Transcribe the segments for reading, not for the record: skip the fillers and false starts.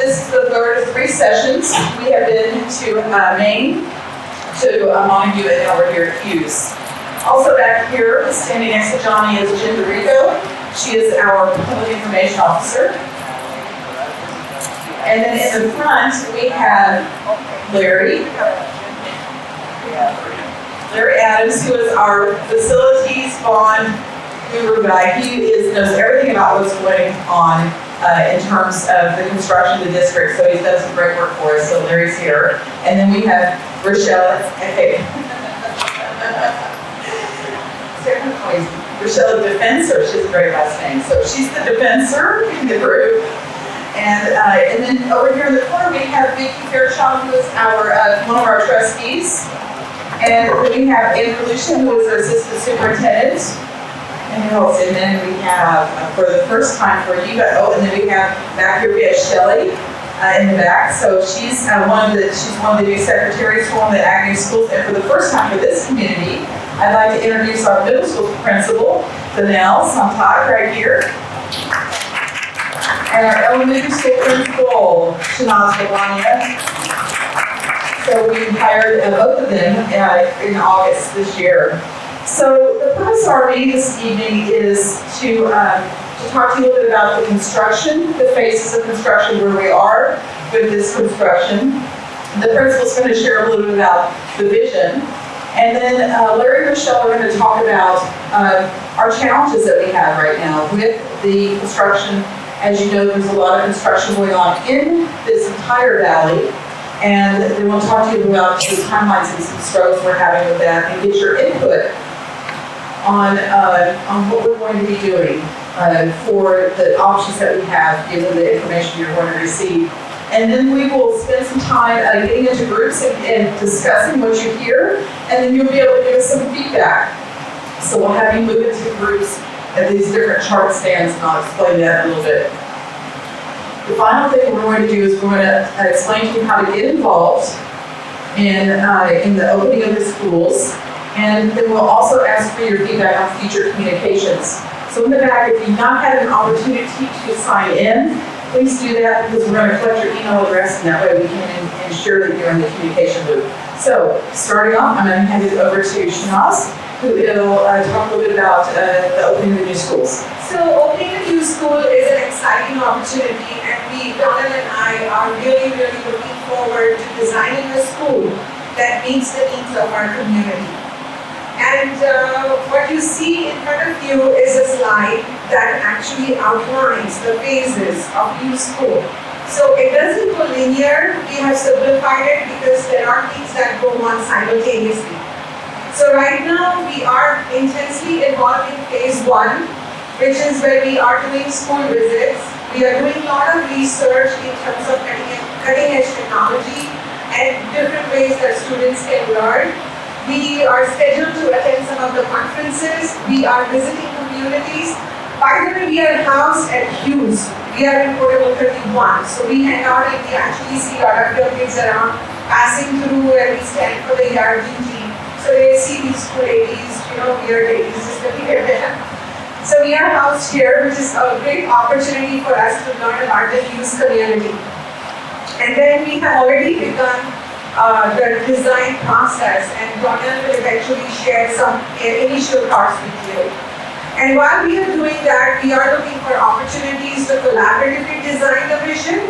This is the third of 3 sessions. We have been to Maine, to Montague, and now we're here at Hughes. Also back here, standing next to Johnny, is Jen DeRico. She is our Public Information Officer. And then in the front, we have Larry Adams, who is our Facilities Bond Guru guy. He knows everything about what's going on in terms of the construction of the district, so he's done some great work for us, so Larry's here. And then we have Rochelle, Rochelle Defensor, she has a great last name, so she's the Defensor in the group. And then over here in the corner, we have Vicki Fairchild, who is one of our trustees. And then we have Andrew Lucian, who is our assistant superintendent. And then we have, for the first time for you, and then we have, back here we have Shelley in the back. So she's one of the new secretaries for one of the Agnews schools. And for the first time for this community, I'd like to introduce our middle school principal, Danelle Sontag, right here. And our elementary school principal, Shanaz Gavania. So we hired both of them in August this year. So the purpose of our meeting this evening is to talk to you a little bit about the construction, the phases of construction, where we are with this construction. The principal's going to share a little bit about the vision. And then Larry and Michelle are going to talk about our challenges that we have right now with the construction. As you know, there's a lot of construction going on in this entire valley. And they want to talk to you about the timelines and some struggles we're having with that, and get your input on what we're going to be doing for the options that we have, given the information you're going to receive. And then we will spend some time getting into groups and discussing what you hear, and then you'll be able to give us some feedback. So we'll have you move into groups at these different chart stands, and I'll explain that in a little bit. The final thing we're going to do is we're going to explain to you how to get involved in the opening of the schools, and then we'll also ask for your feedback on future communications. So in the back, if you've not had an opportunity to sign in, please do that, because we're going to collect your email address, and that way we can ensure that you're in the communication loop. So starting off, I'm going to hand it over to Shanaz, who will talk a little bit about the opening of the new schools. So opening a new school is an exciting opportunity, and Donald and I are really, really looking forward to designing a school that meets the needs of our community. And what you see in front of you is a slide that actually outlines the phases of new school. So it doesn't go linear, we have simplified it because there are things that go on simultaneously. So right now we are intensely involved in phase 1, which is where we are doing school visits. We are doing a lot of research in terms of cutting edge technology and different ways that students can learn. We are scheduled to attend some of the conferences. We are visiting communities. By the way, we are housed at Hughes. We are in Portable 31. So we hang out and we actually see a lot of young kids around passing through, and we stand for the ERG team. So they see these two ladies, weird ladies just looking at them. So we are housed here, which is a great opportunity for us to learn about the Hughes community. And then we have already begun the design process, and Donald will eventually share some initial thoughts with you. And while we are doing that, we are looking for opportunities to collaboratively design the vision.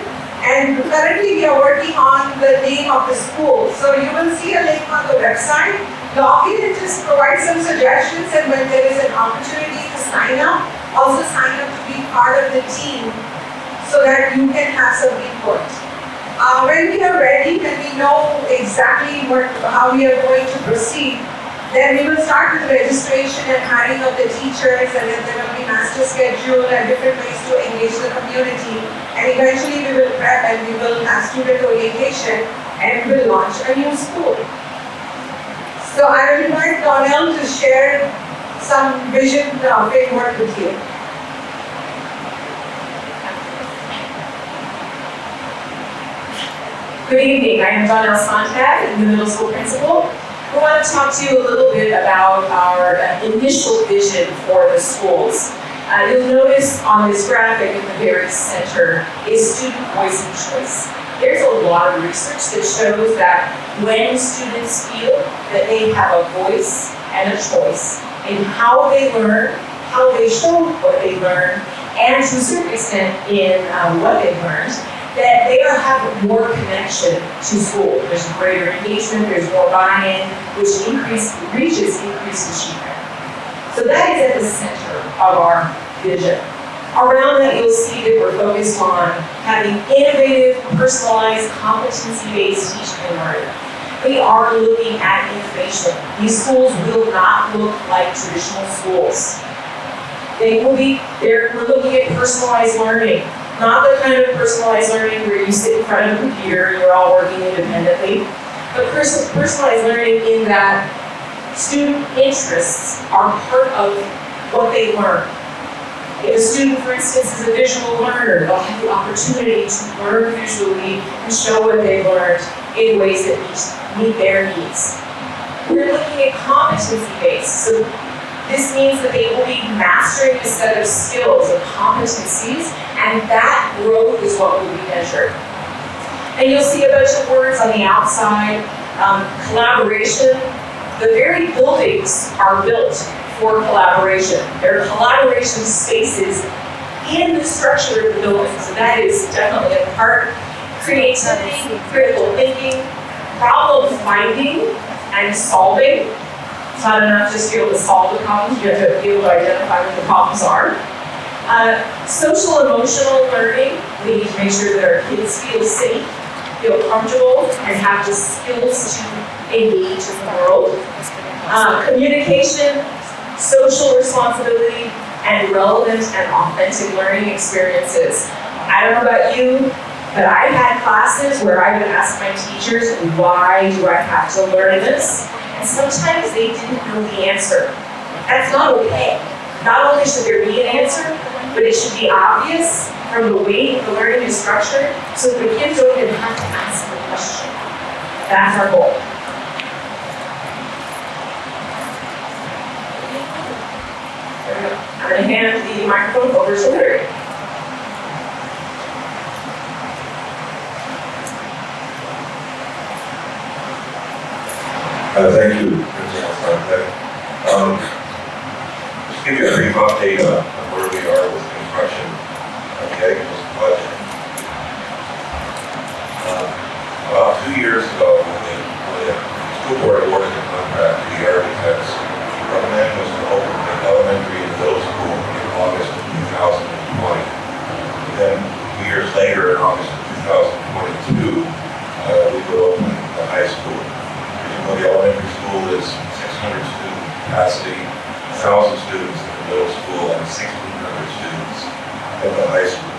And currently we are working on the name of the school. So you will see a link on the website. Log in and just provide some suggestions, and when there is an opportunity to sign up, also sign up to be part of the team so that you can have some input. When we are ready, when we know exactly how we are going to proceed, then we will start with registration and hiring of the teachers, and then there will be master schedule and different ways to engage the community. And eventually we will prep and we will have student orientation, and we will launch a new school. So I will invite Donald to share some vision framework with you. Good evening, I am Donnell Sontag, I'm the middle school principal. We want to talk to you a little bit about our initial vision for the schools. You'll notice on this graphic in the very center is student voice and choice. There's a lot of research that shows that when students feel that they have a voice and a choice in how they learn, how they show what they learn, and to a certain extent in what they've learned, that they are having more connection to school. There's greater engagement, there's more buy-in, which reaches increased achievement. So that is at the center of our vision. Around that, you'll see that we're focused on having innovative, personalized, competency-based teaching and learning. We are looking at innovation. These schools will not look like traditional schools. We're looking at personalized learning, not the kind of personalized learning where you sit in front of a computer and you're all working independently, but personalized learning in that student interests are part of what they learn. If a student, for instance, is a visual learner, they'll have the opportunity to learn visually and show what they've learned in ways that meet their needs. We're looking at competency-based, so this means that they will be mastering a set of skills and competencies, and that growth is what will be measured. And you'll see a bunch of words on the outside. Collaboration. The very buildings are built for collaboration. There are collaboration spaces in the structure of the building, so that is definitely a part. Creativity, critical thinking, problem finding and solving. It's not enough just to be able to solve the problems, you have to be able to identify what the problems are. Social emotional learning, we need to make sure that our kids feel safe, feel comfortable, and have the skills to engage in the world. Communication, social responsibility, and relevant and authentic learning experiences. I don't know about you, but I've had classes where I would ask my teachers, why do I have to learn this? And sometimes they didn't know the answer. That's not okay. Not only should there be an answer, but it should be obvious from the way the learning is structured so that the kids don't even have to ask the question. That's our goal. I'm going to hand the microphone over to Larry. Thank you, Principal Santek. Just give you a brief update on where we are with construction of the Agnews project. About 2 years ago, when the school board awarded the contract to the architects, our plan was to open the elementary and middle school in August of 2020. Then 2 years later, in August of 2022, we would open the high school. The elementary school is 600 student capacity, 1,000 students in the middle school, and 1,600 students at the high school.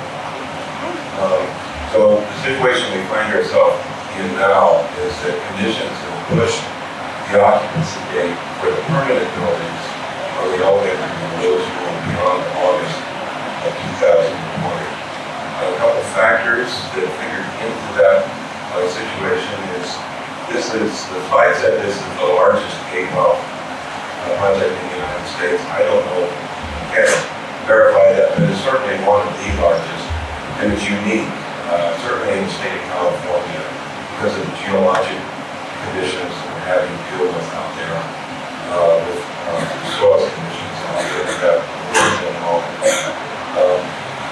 So the situation we find ourselves in now is that conditions have pushed the occupancy date for the permanent buildings of the elementary and middle school beyond August of 2020. A couple factors that figured into that situation is this is the largest K-12 project in the United States. I don't know, can't verify that, but it's certainly one of the largest, and it's unique, certainly in the state of California, because of the geologic conditions that we're having to deal with out there, with soil conditions out there, we have erosion and all that.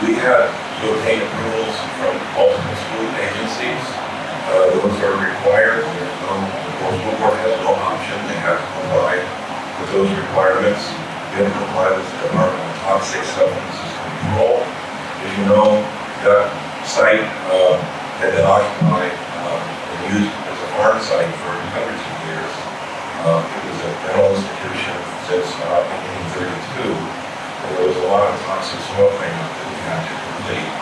We had to obtain approvals from multiple school agencies. Those are required. The school board has no option. They have to comply with those requirements. We have to comply with the Department of Toxic Substances Control. As you know, that site had been occupied and used as a farm site for hundreds of years. It was a dental institution since 1932, and there was a lot of toxic soil cleanup that we had to complete.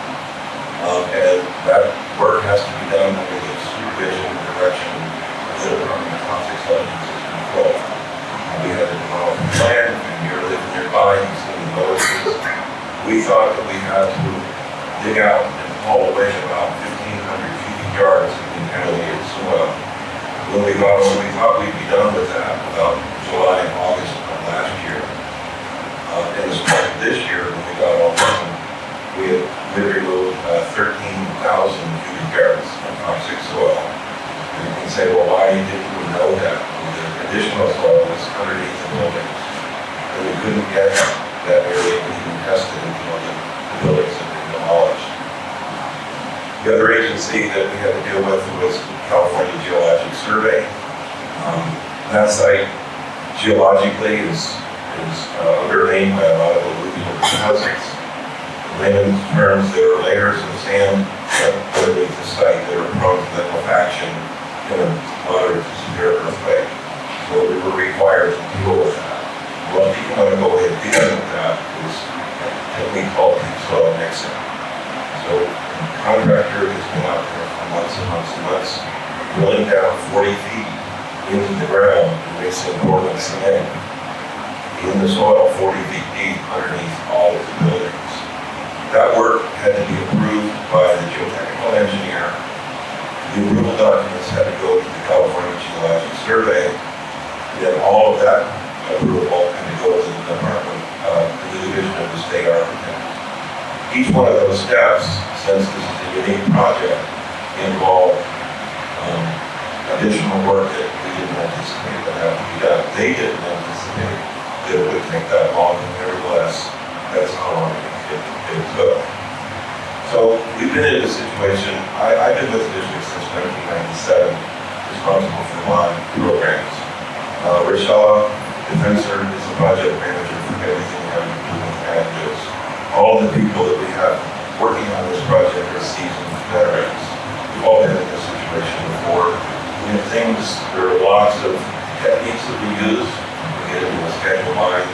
And that work has to be done under the supervision and direction of the Department of Toxic Substances Control. We had to develop a plan, and we were living nearby, and some of the notices. We thought that we had to dig out and haul away about 1,500 cubic yards of contaminated soil. When we thought we'd be done with that about July and August of last year. In the spring of this year, when we The other agency that we had to deal with was California Geologic Survey. That site geologically is underlain by a lot of alluvial deposits. Layman's terms, there are layers of sand underneath the site that are prone to liquefaction in a moderate to severe earthquake. So we were required to deal with that. Well, if you want to go ahead and deal with that, is what we call deep soil mixing. So the contractor has been out there for months and months and months, drilling down 40 feet into the ground and mixing Portland cement in the soil 40 feet deep underneath all of the buildings. That work had to be approved by the geotechnical engineer. The approval documents had to go to the California Geologic Survey. And then all of that approval had to go to the department, the division of the state architect. Each one of those steps, since this is a unique project, involved additional work that we didn't anticipate that had to be done. They didn't anticipate that it would take that long, and nevertheless, that's how long it took. So we've been in a situation, I've been with the district since 1997, responsible for line programs. Rochella Defensor is the project manager for everything having to do with Agnews. All the people that we have working on this project are seasoned veterans. We've all been in this situation before. There are lots of techniques that we use to get into a schedule line.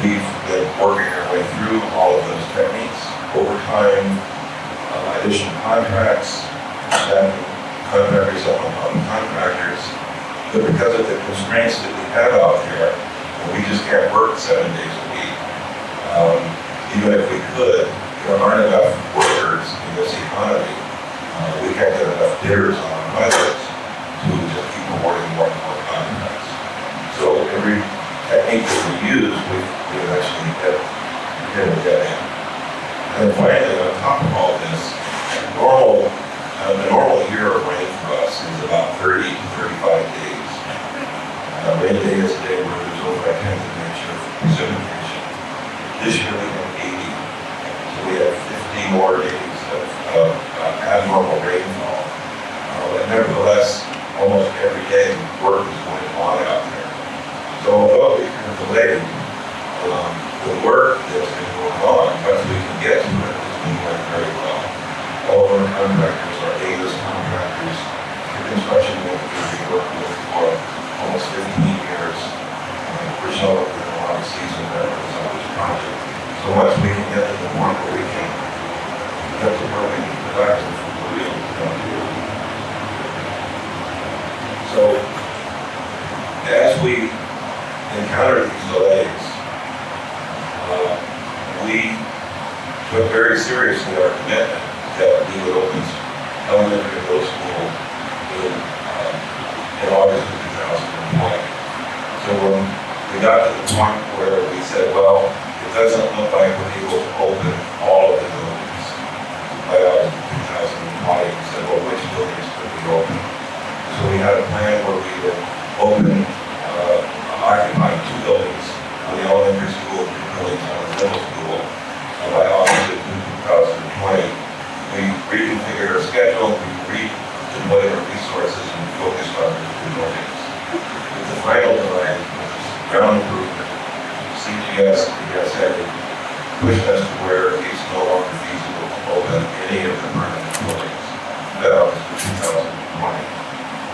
We've been working our way through all of those techniques. Over time, additional contracts, contractors on contractors. But because of the constraints that we have out there, we just can't work 7 days a week. Even if we could, there aren't enough workers in this economy. We can't get enough bidders on our projects to just keep awarding more and more contracts. So every technique that we use, we actually hit a dead end. And then finally, on top of all this, the normal year of rain for us is about 30 to 35 days. Rain day is a day where there's over a tenth of an inch of precipitation. This year we have 80. So we have 50 more days of abnormal rainfall. But nevertheless, almost every day work is going on out there. So although we kind of delayed the work that's been going on, once we can get to it, it's been going very well. All of our contractors are A-list contractors. The construction managers we worked with for almost 15 years. Rochelle has been a lot of seasoned veterans on this project. So once we can get to the point where we can get to where we can productive, we'll be able to come here. So as we encounter these delays, we took very seriously our commitment that we would open elementary and middle school in August of 2020. So when we got to the point where we said, well, it doesn't look like we're able to open all of the buildings by August of 2020, we said, well, which buildings could we open? So we had a plan where we would open, occupy 2 buildings on the elementary school, 2 buildings on the middle school. By August of 2020, we reconfigured our schedule, we redeployed our resources, and focused on the 2 buildings. With the final design, which is ground improvement, CGS, PSA, pushed us to where it's no longer feasible to open any of the permanent buildings. That August of 2020.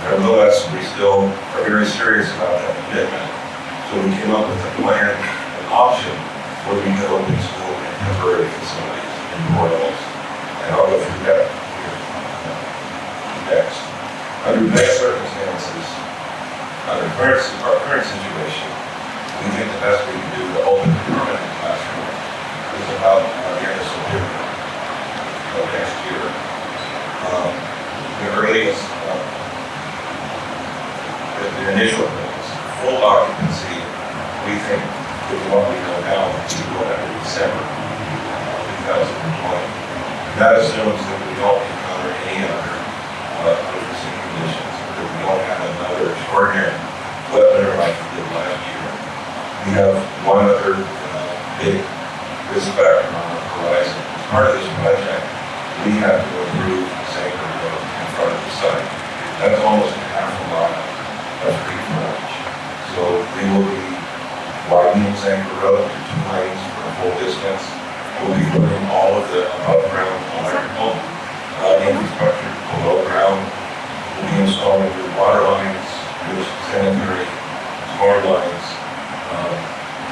Nevertheless, we still are very serious about that commitment. So we came up with a plan, an option, where we could open school in temporary facilities in Royals. And I'll go through that next. Under best circumstances, under our current situation, we think the best we can do to open the permanent classroom is about the end of September of next year. The earliest, the initial goals, full occupancy, we think with what we know now, to go out in December 2020. That assumes that we don't encounter any other unforeseen conditions, that we don't have another extraordinary weather like we did last year. We have one other big risk factor on have to improve Sanford Road in front of the site. That's almost a half a mile of street frontage. So they will be widening Sanford Road to 2 lanes for the full distance. We'll be putting all of the above-ground electrical infrastructure below ground. We'll be installing new water lines, new sanitary storm lines,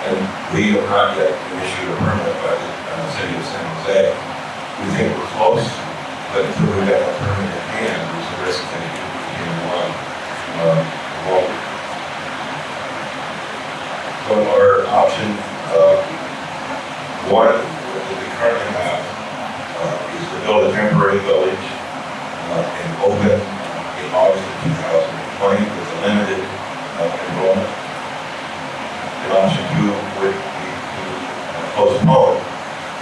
and we have not yet issued a permit by the city of San Jose. We think we're close, but until we get a permit in hand, there's a risk that it could continue on longer. So our option one that we currently have is to build a temporary village and open in August of 2020 with a limited enrollment. And option two would be to postpone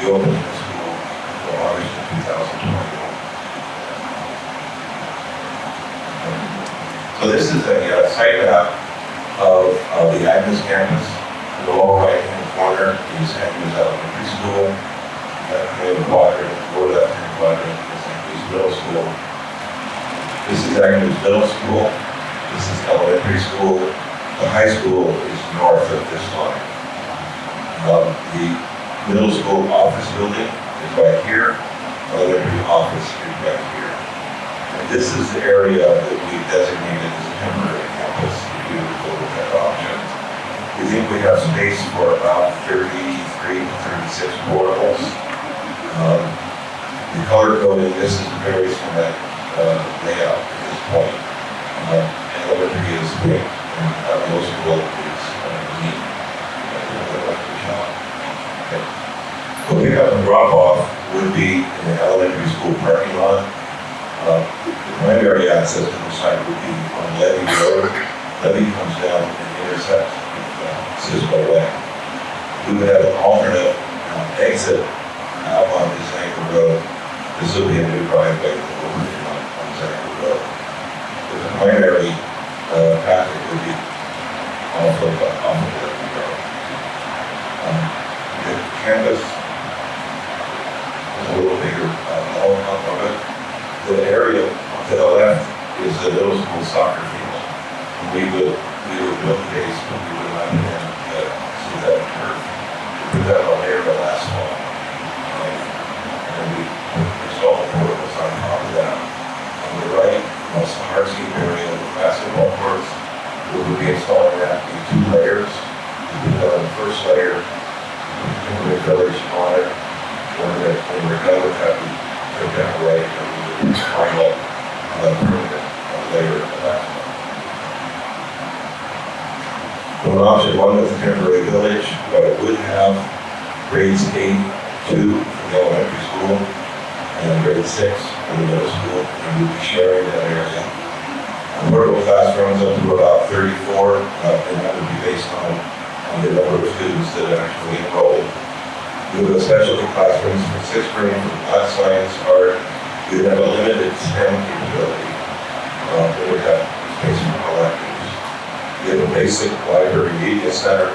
the opening of the school until August of 2021. So this is a site map of the Agnews campus. In the lower right-hand corner is Agnews Elementary School. The quadrant, lower left-hand quadrant is Agnews Middle School. This is Agnews Middle School. This is elementary school. The high school is north of this line. The middle school office building is right here. Elementary office is right here. And this is the area that we designated as a temporary campus if we would go with that option. We think we have space for about 33 to 36 portables. The color coding, this is varies from that layout at this point. Elementary is pink, and middle school is green. Okay. What we have to drop off would be in the elementary school parking lot. The primary access to the site would be on Levy Road. Levy comes down and intersects with Cisco Way. We would have an alternate exit out on the Sanford Road. This will be a new driveway that will be on Sanford Road. But the primary traffic would be off of Levy Road. The campus is a little bigger all up of it. The area to the left is the middle school soccer field. And we would build the base, but we would not see that curve. We put that on layer of asphalt. And we installed the portables on top of that. On the right, most hardscape area with basketball courts, we would be installing that in 2 layers. We put that on the first layer, the village on it. When we're done with that, we took that away and we would final permanent layer of asphalt. So option one with the temporary village, but it would have grades 8 to the elementary school and grade 6 in the middle school, and we'd be sharing that area. Portable classrooms up to about 34, and that would be based on the number of students that are actually enrolled. We would have specialty classrooms for 6th grade for math, science, art. We would have a limited STEM capability. We would have space for electives. We have a basic library media center.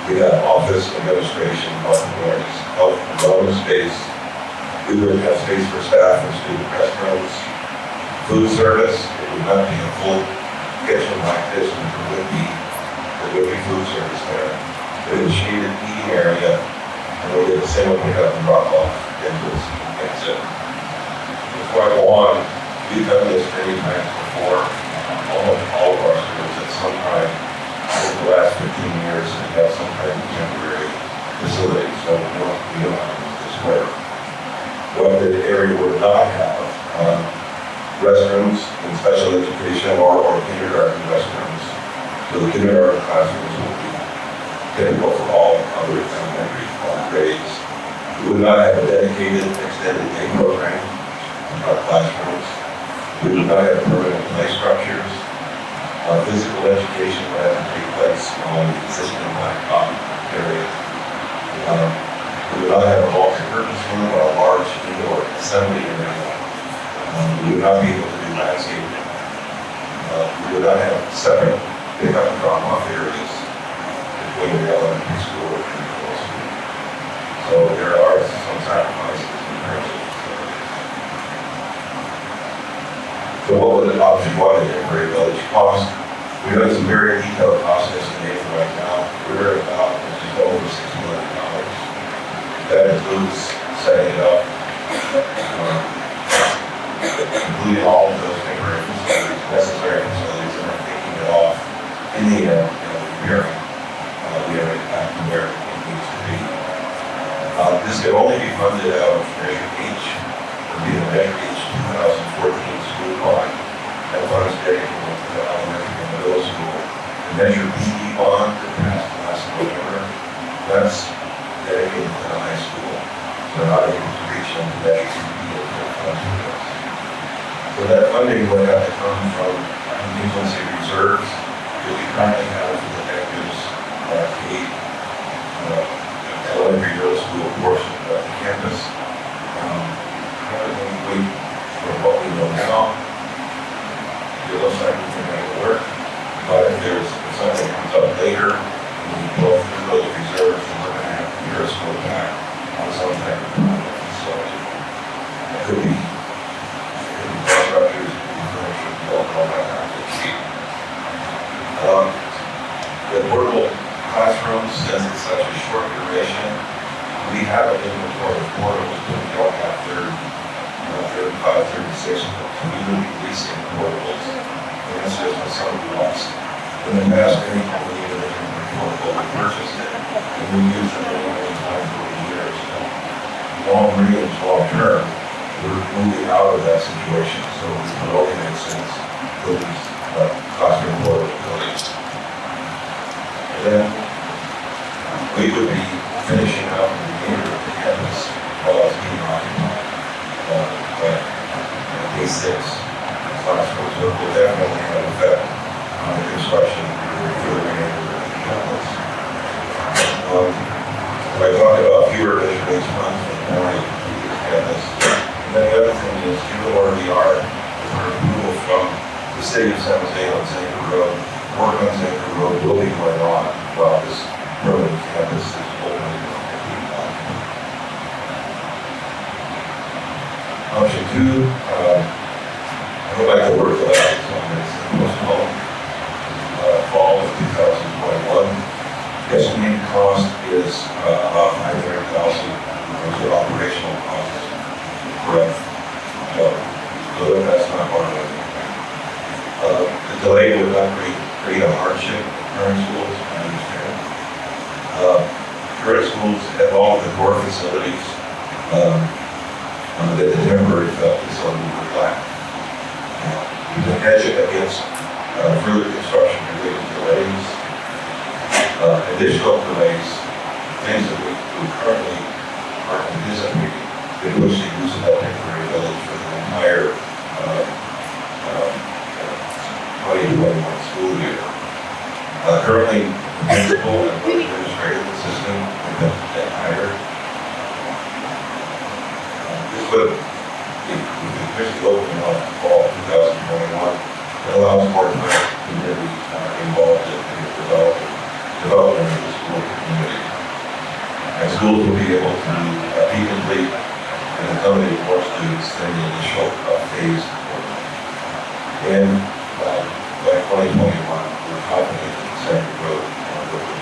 We have office, administration, marketplace, health and wellness space. We would have space for staff and student restrooms. Food service, it would not be a full kitchen like this, but there would be food service there. There is a shaded eating area, and we'll get the same pick up and drop off into that's it. Before I go on, we've done this many times before. Almost all of our schools at some time over the last 15 years have some kind of temporary facility, so we don't have this work. What the area would not have, restrooms in special education or kindergarten restrooms. So the kindergarten classrooms will be typical for all other elementary grades. We would not have a dedicated extended day program in our classrooms. We would not have permanent play structures. Physical education would have to take place on the existing blacktop area. We would not have a multi-purpose room or a large indoor assembly area. We would not be able to do landscaping. We would not have separate pick-up and drop-off areas between the elementary school and the middle school. So there are some sacrifices in terms of So what would the option one in Grey Village cost? We've done some very detailed cost estimation right now. We're about just over $6 million. That includes setting it up, including all of those temporary facilities, necessary facilities, and then taking it off in the end, repairing. We have it back to where it needs to be. This could only be funded out of Measure H, would be the Measure H 2014 school bond. That funds dedicated to the elementary and middle school. The Measure B bond that passed last November, that's dedicated to the high school. So not able to reach into Measure B until funds for this. So that funding would have to come from contingency reserves that we currently have for the Agnews elementary middle school portion of the campus. Currently, we, for what we know now, it looks like we can make it work. But if something comes up later, we go through those reserves and we're going to have to gear us go back on some type of project facility. It could be structures, furniture, all that kind of thing. The portable classrooms, since it's such a short duration, we have an inventory of portables, but we don't have 35, 36 of them. So we will be leasing portables. And that's just what somebody wants. In the past, anytime we needed a portable, we purchased it. And we used it many times over the years. Long range, long term, we're moving out of that situation. So it only makes sense for these classroom portable buildings. And then we would be finishing up the remainder of the campus while it's being occupied. But these six classrooms will definitely have an effect on the construction for the remainder of the campus. I talked about fewer visual funds for the morning of the campus. And then the other thing is, given where we are with our approval from the city of San Jose on Zanker Road, work on Zanker Road will be going on while this permanent campus is open. Option two, I would like to work with that postponed fall of 2021. The estimated cost is about $500,000 for operational costs. Correct. So that's not part of it. The delay would not create a hardship in current schools, I understand. Current schools have all the core facilities that the temporary facility would lack. We can hedge it against further construction related delays, additional delays, things that we currently are anticipating that push the use of that temporary village for the entire 2021 school year. Currently, the principal and the administrative assistant have been hired. This would be officially opening on fall 2021. It allows more time to really involved in the development of the school community. And schools will be able to be complete and accommodate more students than the initial phase. And by 2021, we're confident that the Center Road will be.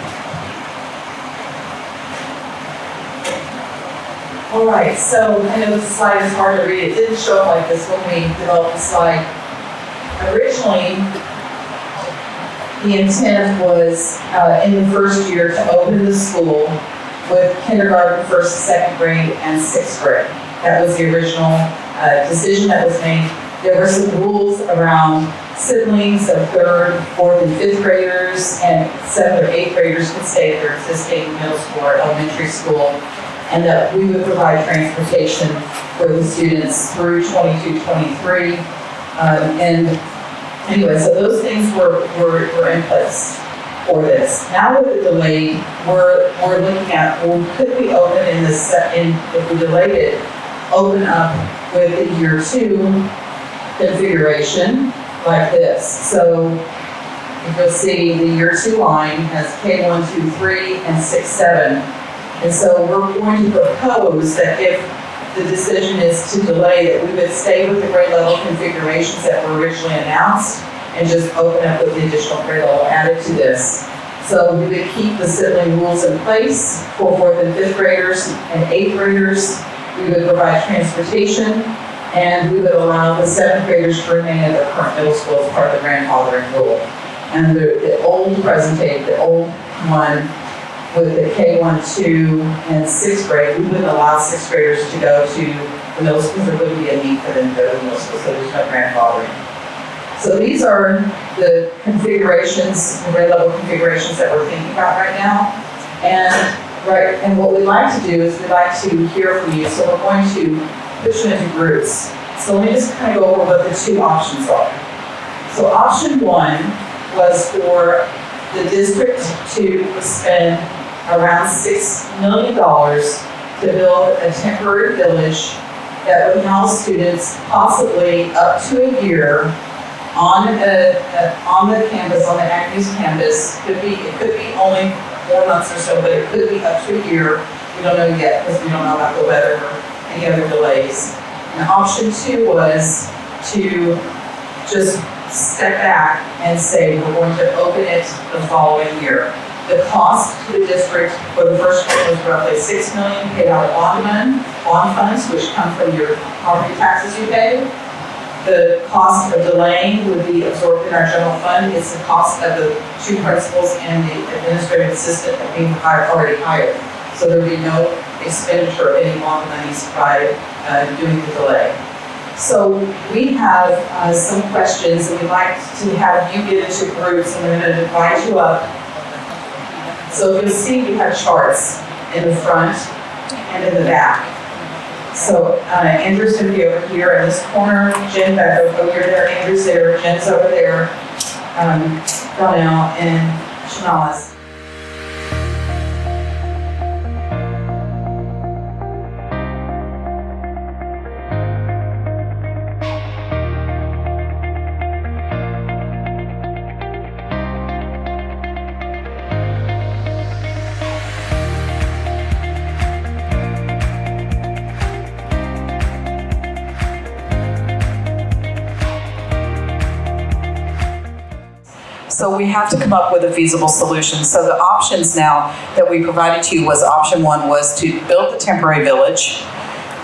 All right, so I know this slide is hard to read. It didn't show up like this when we developed the slide. Originally, the intent was in the first year to open the school with kindergarten, first, second grade, and sixth grade. That was the original decision that was made. There were some rules around siblings of third, fourth, and fifth graders, and seventh or eighth graders could stay at their existing middle school or elementary school, and that we would provide transportation for the students through 22-23. And anyway, so those things were in place for this. Now with the delay, we're looking at, well, could we open if we delayed it, open up with the year 2 configuration like this. So you'll see the year 2 line has K1, 2, 3, and 6, 7. And so we're going to propose that if the decision is to delay that we would stay with the grade level configurations that were originally announced and just open up with the additional grade level added to this. So we would keep the sibling rules in place for fourth and fifth graders and eighth graders. We would provide transportation, and we would allow the seventh graders to remain at their current middle school as part of the grandfathering rule. And the old one with the K1, 2, and 6th grade, we wouldn't allow 6th graders to go to the middle school. There wouldn't be a need for them to go to the middle school, so there's no grandfathering. So these are the configurations, the grade level configurations that we're thinking about right now. And what we'd like to do is we'd like to hear from you. So we're going to push you into groups. So let me just kind of go over what the two options are. So option 1 was for the district to spend around $6 million to build a temporary village that would house students possibly up to a year on the campus, on the Agnews campus. It could be only 4 months or so, but it could be up to a year. We don't know yet because we don't know about the weather or any other delays. And option 2 was to just step back and say we're going to open it the following year. The cost to the district for the first one was roughly $6 million paid out of bond funds, which come from your property taxes you pay. The cost of delaying would be absorbed in our general fund. It's the cost of the 2 principals and the administrative assistant that we've already hired. So there would be no expenditure of any bond monies by doing the delay. So we have some questions, and we'd like to have you get into groups, and we're going to divide you up. So you'll see we have charts in the front and in the back. So Andrew's going to be over here in this corner, Jen back over there, Andrew's there, Jen's over there, Donnell and Shanalis. So we have to come up with a feasible solution. So the options now that we provided to you was option 1 was to build the temporary village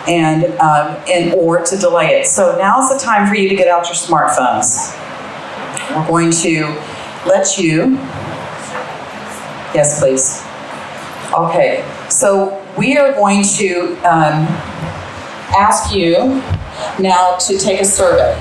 or to delay it. So now's the time for you to get out your smartphones. We're going to let you, yes please. Okay, so we are going to ask you now to take a survey.